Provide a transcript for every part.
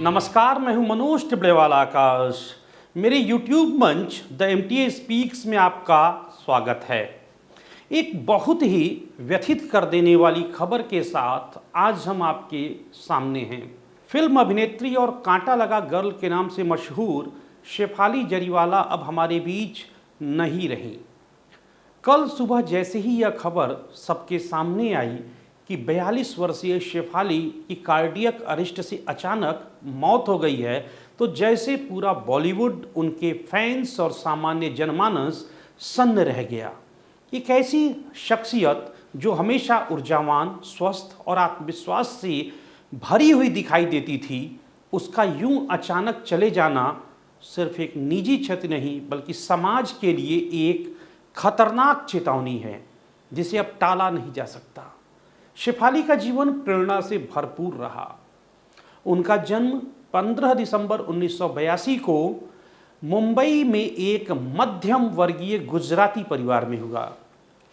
नमस्कार, मैं हूं मनोज टिबड़ेवाला आकाश। मेरे YouTube मंच द MTA स्पीक्स में आपका स्वागत है। एक बहुत ही व्यथित कर देने वाली खबर के साथ आज हम आपके सामने हैं। फिल्म अभिनेत्री और कांटा लगा गर्ल के नाम से मशहूर शेफाली जरीवाला अब हमारे बीच नहीं रही। कल सुबह जैसे ही यह खबर सबके सामने आई कि 42 वर्षीय शेफाली की कार्डियक अरेस्ट से अचानक मौत हो गई है, तो जैसे पूरा बॉलीवुड, उनके फैंस और सामान्य जनमानस सन्न रह गया। एक ऐसी शख्सियत जो हमेशा ऊर्जावान, स्वस्थ और आत्मविश्वास से भरी हुई दिखाई देती थी, उसका यूं अचानक चले जाना सिर्फ एक निजी क्षति नहीं बल्कि समाज के लिए एक खतरनाक चेतावनी है जिसे अब टाला नहीं जा सकता। शेफाली का जीवन प्रेरणा से भरपूर रहा। उनका जन्म 15 दिसंबर 1982 को मुंबई में एक मध्यम वर्गीय गुजराती परिवार में हुआ।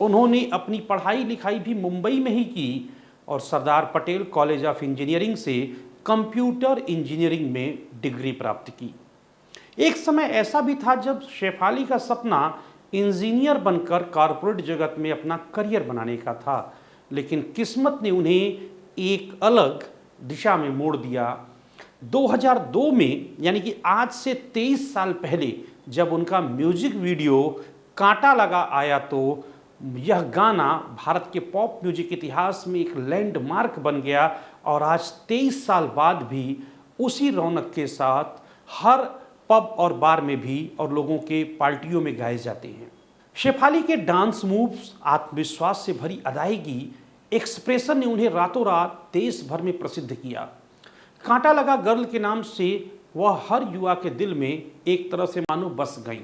उन्होंने अपनी पढ़ाई लिखाई भी मुंबई में ही की और Sardar Patel college of engineering से कंप्यूटर इंजीनियरिंग में डिग्री प्राप्त की। एक समय ऐसा भी था जब शेफाली का सपना इंजीनियर बनकर कॉरपोरेट जगत में अपना करियर बनाने का था, लेकिन किस्मत ने उन्हें एक अलग दिशा में मोड़ दिया। 2002 में, यानी कि आज से 23 साल पहले, जब उनका म्यूजिक वीडियो कांटा लगा आया तो यह गाना भारत के पॉप म्यूजिक इतिहास में एक लैंडमार्क बन गया और आज 23 साल बाद भी उसी रौनक के साथ हर पब और बार में भी और लोगों के पार्टियों में गाए जाते हैं। शेफाली के डांस मूव्स, आत्मविश्वास से भरी अदायगी, एक्सप्रेशन ने उन्हें रातों रात देश भर में प्रसिद्ध किया। कांटा लगा गर्ल के नाम से वह हर युवा के दिल में एक तरह से मानो बस गईं।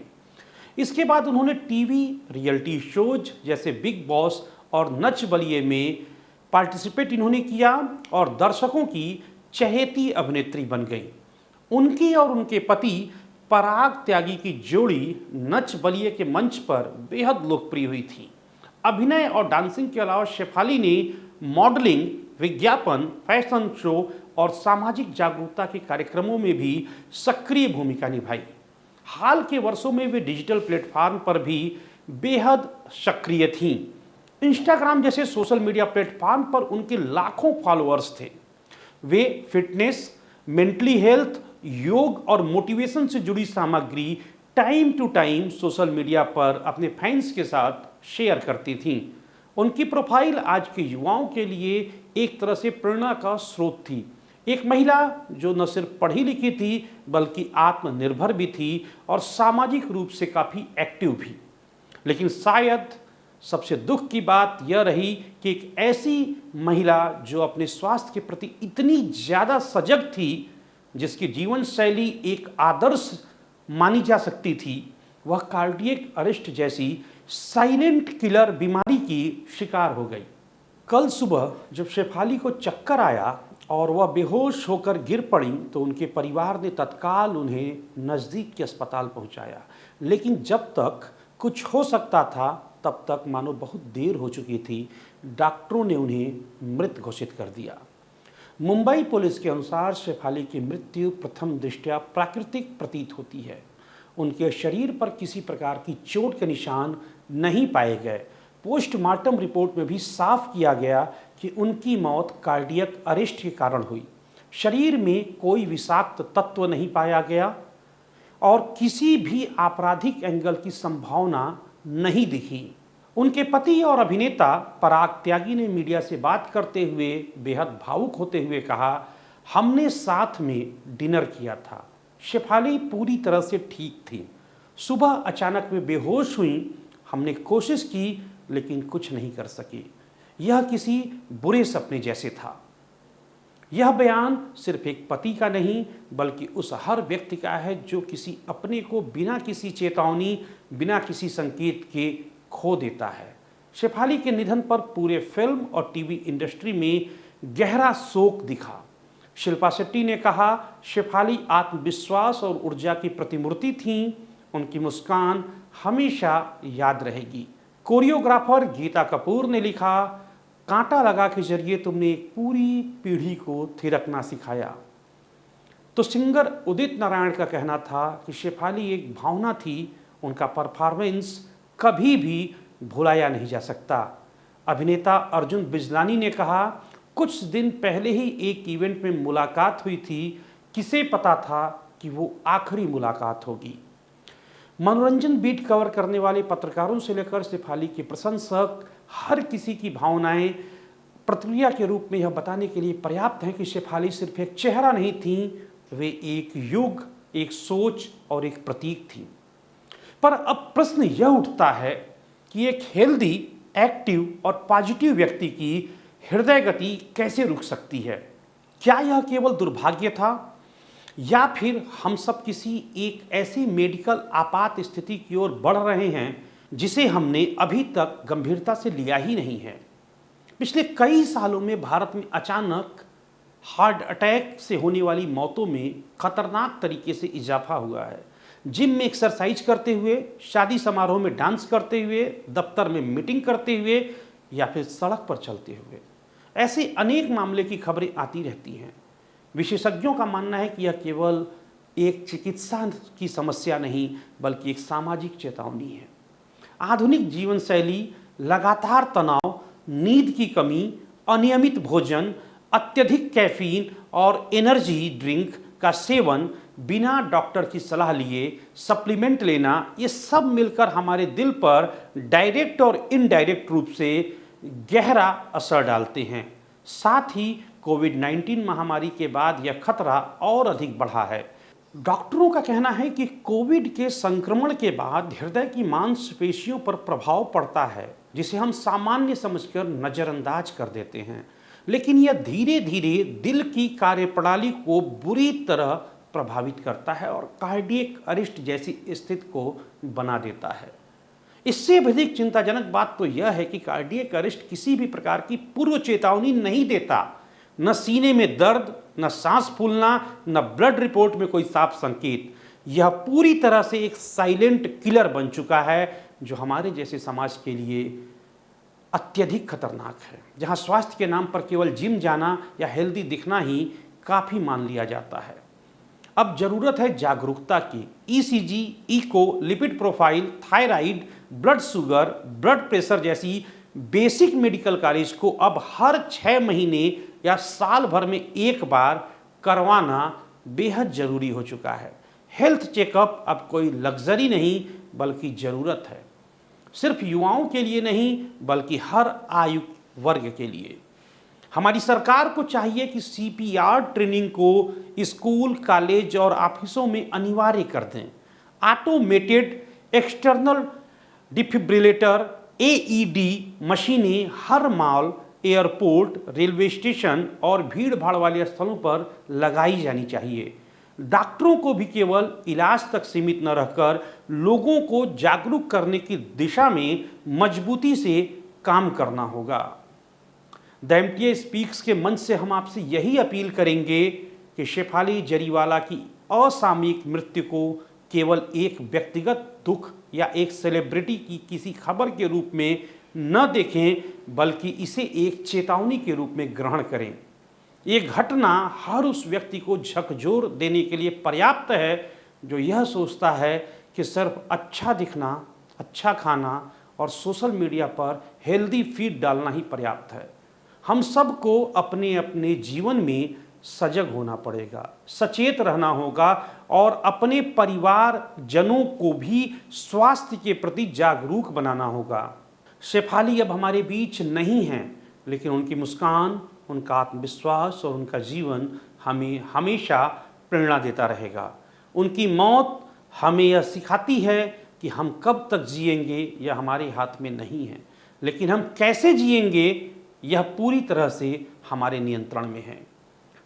इसके बाद उन्होंने टीवी रियलिटी शोज जैसे बिग बॉस और नच बलिए में पार्टिसिपेट इन्होंने किया और दर्शकों की चहेती अभिनेत्री बन गई। उनकी और उनके पति पराग त्यागी की जोड़ी नच बलिए के मंच पर बेहद लोकप्रिय हुई थी। अभिनय और डांसिंग के अलावा शेफाली ने मॉडलिंग, विज्ञापन, फैशन शो और सामाजिक जागरूकता के कार्यक्रमों में भी सक्रिय भूमिका निभाई। हाल के वर्षों में वे डिजिटल प्लेटफॉर्म पर भी बेहद सक्रिय थीं। इंस्टाग्राम जैसे सोशल मीडिया प्लेटफॉर्म पर उनके लाखों फॉलोअर्स थे। वे फिटनेस, मेंटली हेल्थ, योग और मोटिवेशन से जुड़ी सामग्री time to time social media पर अपने फैंस के साथ शेयर करती थीं। उनकी प्रोफाइल आज के युवाओं के लिए एक तरह से प्रेरणा का स्रोत थी। एक महिला जो न सिर्फ पढ़ी लिखी थी बल्कि आत्मनिर्भर भी थी और सामाजिक रूप से काफ़ी एक्टिव भी। लेकिन शायद सबसे दुख की बात यह रही कि एक ऐसी महिला जो अपने स्वास्थ्य के प्रति इतनी ज़्यादा सजग थी, जिसकी जीवन शैली एक आदर्श मानी जा सकती थी, वह कार्डियक अरेस्ट जैसी साइलेंट किलर बीमारी की शिकार हो गई। कल सुबह जब शेफाली को चक्कर आया और वह बेहोश होकर गिर पड़ी तो उनके परिवार ने तत्काल उन्हें नज़दीक के अस्पताल पहुंचाया, लेकिन जब तक कुछ हो सकता था तब तक मानो बहुत देर हो चुकी थी। डॉक्टरों ने उन्हें मृत घोषित कर दिया। मुंबई पुलिस के अनुसार शेफाली की मृत्यु प्रथम दृष्टया प्राकृतिक प्रतीत होती है। उनके शरीर पर किसी प्रकार की चोट के निशान नहीं पाए गए। पोस्टमार्टम रिपोर्ट में भी साफ किया गया कि उनकी मौत कार्डियक अरेस्ट के कारण हुई। शरीर में कोई विषाक्त तत्व नहीं पाया गया और किसी भी आपराधिक एंगल की संभावना नहीं दिखी। उनके पति और अभिनेता पराग त्यागी ने मीडिया से बात करते हुए बेहद भावुक होते हुए कहा, हमने साथ में डिनर किया था। शेफाली पूरी तरह से ठीक थी। सुबह अचानक वे बेहोश हुई। हमने कोशिश की लेकिन कुछ नहीं कर सके। यह किसी बुरे सपने जैसे था। यह बयान सिर्फ एक पति का नहीं बल्कि उस हर व्यक्ति का है जो किसी अपने को बिना किसी चेतावनी, बिना किसी संकेत के खो देता है। शेफाली के निधन पर पूरे फिल्म और टीवी इंडस्ट्री में गहरा शोक दिखा। शिल्पा शेट्टी ने कहा, शेफाली आत्मविश्वास और ऊर्जा की प्रतिमूर्ति थीं। उनकी मुस्कान हमेशा याद रहेगी। कोरियोग्राफर गीता कपूर ने लिखा, कांटा लगा के जरिए तुमने एक पूरी पीढ़ी को थिरकना सिखाया। तो सिंगर उदित नारायण का कहना था कि शेफाली एक भावना थी, उनका परफॉर्मेंस कभी भी भुलाया नहीं जा सकता। अभिनेता अर्जुन बिजलानी ने कहा, कुछ दिन पहले ही एक इवेंट में मुलाकात हुई थी, किसे पता था कि वो आखिरी मुलाकात होगी। मनोरंजन बीट कवर करने वाले पत्रकारों से लेकर शेफाली के प्रशंसक, हर किसी की भावनाएं प्रतिक्रिया के रूप में यह बताने के लिए पर्याप्त हैं कि शेफाली सिर्फ एक चेहरा नहीं थी, वे एक युग, एक सोच और एक प्रतीक थी। पर अब प्रश्न यह उठता है कि एक हेल्दी, एक्टिव और पॉजिटिव व्यक्ति की हृदय गति कैसे रुक सकती है? क्या यह केवल दुर्भाग्य था, या फिर हम सब किसी एक ऐसी मेडिकल आपात स्थिति की ओर बढ़ रहे हैं जिसे हमने अभी तक गंभीरता से लिया ही नहीं है? पिछले कई सालों में भारत में अचानक हार्ट अटैक से होने वाली मौतों में खतरनाक तरीके से इजाफा हुआ है। जिम में एक्सरसाइज करते हुए, शादी समारोह में डांस करते हुए, दफ्तर में मीटिंग करते हुए या फिर सड़क पर चलते हुए, ऐसे अनेक मामले की खबरें आती रहती हैं। विशेषज्ञों का मानना है कि यह केवल एक चिकित्सा की समस्या नहीं, बल्कि एक सामाजिक चेतावनी है। आधुनिक जीवन शैली, लगातार तनाव, नींद की कमी, अनियमित भोजन, अत्यधिक कैफीन और एनर्जी ड्रिंक का सेवन, बिना डॉक्टर की सलाह लिए सप्लीमेंट लेना, ये सब मिलकर हमारे दिल पर डायरेक्ट और इनडायरेक्ट रूप से गहरा असर डालते हैं। साथ ही कोविड-19 महामारी के बाद यह खतरा और अधिक बढ़ा है। डॉक्टरों का कहना है कि कोविड के संक्रमण के बाद हृदय की मांसपेशियों पर प्रभाव पड़ता है, जिसे हम सामान्य समझकर नज़रअंदाज कर देते हैं, लेकिन यह धीरे धीरे दिल की कार्यप्रणाली को बुरी तरह प्रभावित करता है और कार्डियक अरेस्ट जैसी स्थिति को बना देता है। इससे अधिक चिंताजनक बात तो यह है कि कार्डियक अरेस्ट किसी भी प्रकार की पूर्व चेतावनी नहीं देता। न सीने में दर्द, न सांस फूलना, न ब्लड रिपोर्ट में कोई साफ संकेत। यह पूरी तरह से एक साइलेंट किलर बन चुका है, जो हमारे जैसे समाज के लिए अत्यधिक खतरनाक है, जहां स्वास्थ्य के नाम पर केवल जिम जाना या हेल्दी दिखना ही काफ़ी मान लिया जाता है। अब जरूरत है जागरूकता की। ECG, echo, lipid profile, thyroid, blood sugar, blood pressure जैसी बेसिक मेडिकल कवरेज को अब हर 6 महीने या साल भर में एक बार करवाना बेहद जरूरी हो चुका है। हेल्थ चेकअप अब कोई लग्जरी नहीं, बल्कि ज़रूरत है। सिर्फ युवाओं के लिए नहीं, बल्कि हर आयु वर्ग के लिए। हमारी सरकार को चाहिए कि सीपीआर ट्रेनिंग को स्कूल, कॉलेज और ऑफिसों में अनिवार्य कर दें। ऑटोमेटेड एक्सटर्नल डिफिब्रिलेटर एईडी मशीनें हर मॉल, एयरपोर्ट, रेलवे स्टेशन और भीड़ भाड़ वाले स्थलों पर लगाई जानी चाहिए। डॉक्टरों को भी केवल इलाज तक सीमित न रहकर लोगों को जागरूक करने की दिशा में मजबूती से काम करना होगा। द एमटीए स्पीक्स के मंच से हम आपसे यही अपील करेंगे कि शेफाली जरीवाला की असामयिक मृत्यु को केवल एक व्यक्तिगत दुख या एक सेलिब्रिटी की किसी खबर के रूप में न देखें, बल्कि इसे एक चेतावनी के रूप में ग्रहण करें। ये घटना हर उस व्यक्ति को झकझोर देने के लिए पर्याप्त है जो यह सोचता है कि सिर्फ अच्छा दिखना, अच्छा खाना और सोशल मीडिया पर हेल्दी फीड डालना ही पर्याप्त है। हम सबको अपने अपने जीवन में सजग होना पड़ेगा, सचेत रहना होगा और अपने परिवार जनों को भी स्वास्थ्य के प्रति जागरूक बनाना होगा। शेफाली अब हमारे बीच नहीं हैं, लेकिन उनकी मुस्कान, उनका आत्मविश्वास और उनका जीवन हमें हमेशा प्रेरणा देता रहेगा। उनकी मौत हमें यह सिखाती है कि हम कब तक जिएंगे यह हमारे हाथ में नहीं है, लेकिन हम कैसे जिएंगे यह पूरी तरह से हमारे नियंत्रण में है।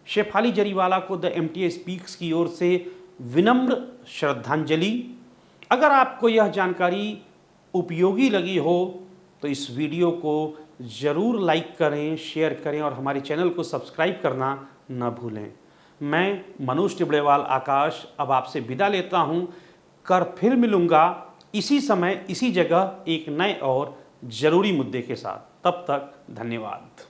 शेफाली जरीवाला को द एमटीए स्पीक्स की ओर से विनम्र श्रद्धांजलि। अगर आपको यह जानकारी उपयोगी लगी हो तो इस वीडियो को ज़रूर लाइक करें, शेयर करें और हमारे चैनल को सब्सक्राइब करना न भूलें। मैं मनोज टिबड़ेवाल आकाश अब आपसे विदा लेता हूं। फिर मिलूंगा इसी समय, इसी जगह एक नए और ज़रूरी मुद्दे के साथ। तब तक धन्यवाद।